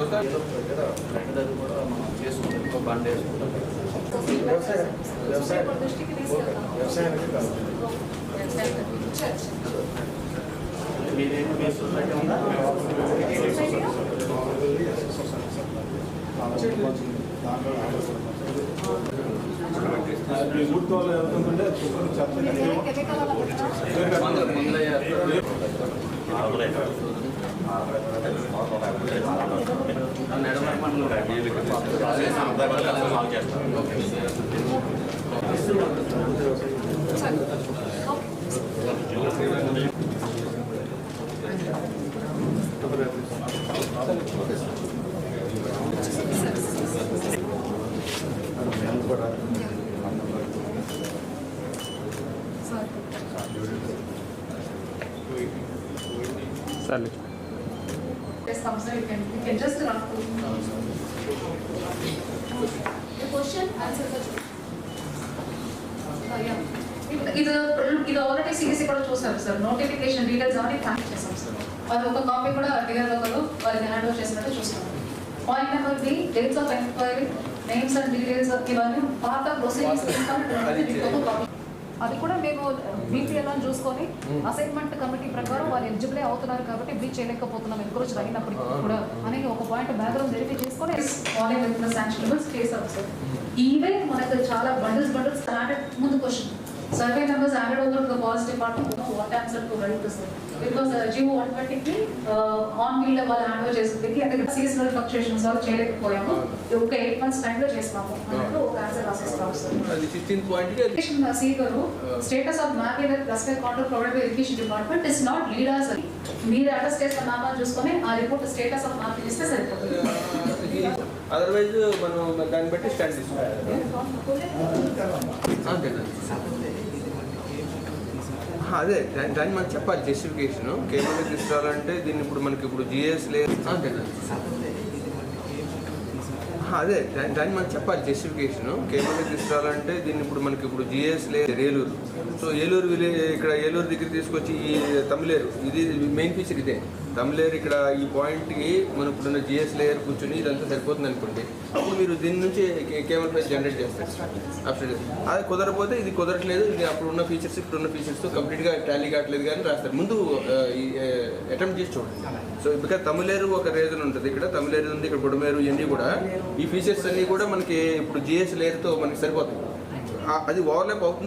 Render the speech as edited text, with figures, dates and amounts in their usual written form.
కూడా మనం చేసుకుంటాం, బండి వేసుకుంటాం. మీరేంటి సొసైటీ ఉందా? ఊర్తోళ్ళు వెళ్తుంటే Sorry. Yes, Counselor, you can just run through. The question, answer the ఇది ఆల్రెడీ సిఎస్సి కూడా చూసారు సార్. నోటిఫికేషన్ డీటెయిల్స్ అవన్నీ ఫ్యాక్ట్ చేసాం సార్. అది ఒక కాపీ కూడా డిఆర్ ఒకరు వాళ్ళని హ్యాండ్ ఓవర్ చేసినట్టు చూస్తాం. Point number B, dates of enquiry, names and details ఇవన్నీ పార్ట్ ఆఫ్ ప్రొసీడింగ్స్. అది కూడా మేము బీపీఎల్ అని చూసుకొని అసైన్మెంట్ కమిటీ ప్రకారం వాళ్ళు ఎలిజిబుల్ అవుతున్నారు కాబట్టి బ్రీచ్ చేయలేకపోతున్నాం ఎన్క్రోచ్ అయినప్పటికీ కూడా అని ఒక పాయింట్ బ్యాక్గ్రౌండ్ వెరిఫై చేసుకొని శాంక్షనబుల్స్ చేశారు సార్. ఈవెన్ మనకు చాలా బండిల్స్ ముందు question survey numbers handed over to the police department. You know what answer to write to sir, because GO 120 on wheel వాళ్ళు హ్యాండ్ ఓవర్ చేసింది అంటే సీజనల్ ఫ్లక్చుయేషన్స్ వల్ల చేయలేకపోయాము. ఒక 8 months టైం లో చేస్తాము అన్నట్టు ఒక ఆన్సర్ రాసేస్తాం సార్. అది 15 పాయింట్ ఎడ్యుకేషన్ సి గారు status of manager plus control provide by education department is not leaders అని మీరు అటెస్ట్ చేసిన నామాలు చూసుకొని ఆ రిపోర్ట్ స్టేటస్ ఆఫ్ మార్క్ ఇస్తే సరిపోతుంది. అదర్వైజ్ మనం దాన్ని బట్టి స్టాండ్ తీసుకోవాలి. అదే దాన్ని మనకు చెప్పాలి జస్టిఫికేషన్. కేంద్రంలో తీసుకురావాలంటే దీన్ని ఇప్పుడు మనకి ఇప్పుడు జిఎస్ లేదు. అదే దాన్ని మనకు చెప్పాలి జస్టిఫికేషన్. కేంద్రంలో తీసుకురావాలంటే దీన్ని ఇప్పుడు మనకి ఇప్పుడు జిఎస్ లేదు. ఏలూరు, సో ఏలూరు విలేజ్ ఇక్కడ ఏలూరు దగ్గర తీసుకొచ్చి ఈ తమిళేరు, ఇది మెయిన్ ఫీచర్ ఇదే. తమిళేరు ఇక్కడ ఈ పాయింట్కి మనం ఇప్పుడున్న జిఎస్ లేయర్ కూర్చొని ఇదంతా సరిపోతుంది అనుకోండి. అప్పుడు మీరు దీని నుంచి కేవలం ప్రైస్ జనరేట్ చేస్తారు. అది కుదరపోతే ఇది కుదరట్లేదు, ఇది అప్పుడు ఉన్న ఫీచర్స్ ఇప్పుడున్న ఫీచర్స్తో కంప్లీట్గా టాలీ కావట్లేదు కానీ రాస్తారు. ముందు అటెంప్ట్ చేసి చూడండి. సో బికాజ్ తమిళేరు ఒక రీజన్ ఉంటుంది, ఇక్కడ తమిళేరు ఉంది, ఇక్కడ బుడమేరు, ఇవన్నీ కూడా ఈ ఫీచర్స్ అన్నీ కూడా మనకి ఇప్పుడు జిఎస్ లేయర్తో మనకి సరిపోతుంది. అది ఓవర్లాప్ అవుతుంది.